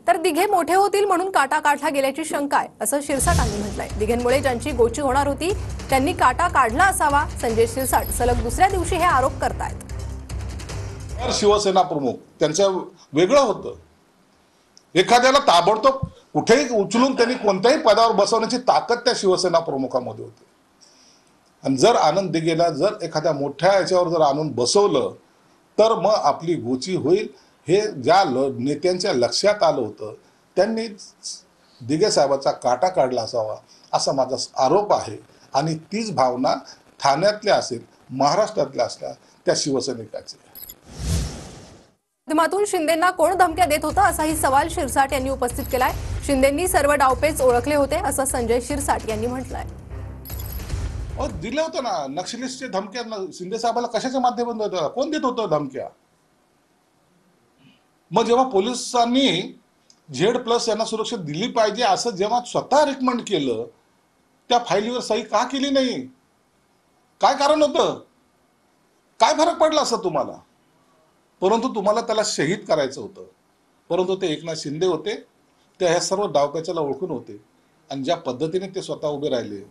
तर दिघे मोठे होतील म्हणून काटा काढला गेल्याची शंका आहे असं शिरसाटांनी म्हटलंय। दिघेंमुळे ज्यांची गोची होणार होती त्यांनी काटा काढला असावा संजय शिरसाट सलग दुसऱ्या दिवशी हे आरोप करतायत। शिवसेना प्रमुख त्यांचं वेगळं होतं। एखाद्याला ताबडतोब कुठेही उचलून त्यांनी कोणत्याही पदावर बसवण्याची ताकद त्या शिवसेना प्रमुखामध्ये होती। आणि जर आनंद दिघेला जर एखाद्या मोठ्या याच्यावर जर आणून बसवलं तर मग आपली गोची होईल हे ज्या नेत्यांच्या लक्षात आलं होतं त्यांनी दिघे साहेबाचा काटा काढला असावा असा माझा आरोप आहे। आणि तीच भावना ठाण्यातल्या असेल महाराष्ट्रातल्या असल्या त्या शिवसैनिकाची। माध्यमातून शिंदेंना कोण धमक्या देत होता असाही सवाल शिरसाट यांनी उपस्थित केलाय। शिंदेंनी सर्व डावपेच ओळखले होते असं संजय शिरसाट यांनी म्हटलंय। दिलं होतं ना नक्षलिस्टचे धमक्या शिंदे साहेबाला कशाच्या माध्यमातून देत होता? कोण देत होतं धमक्या? मग जेव्हा पोलिसांनी Z+ यांना सुरक्षा दिली पाहिजे असं जेव्हा स्वतः रिकमेंड केलं त्या फाईलीवर सही का केली नाही? काय कारण होतं? काय फरक पडला असं तुम्हाला? परंतु तुम्हाला त्याला शहीद करायचं होतं। परंतु ते एकनाथ शिंदे होते ते ह्या सर्व डावपेचाला ओळखून होते आणि ज्या पद्धतीने ते स्वतः उभे राहिले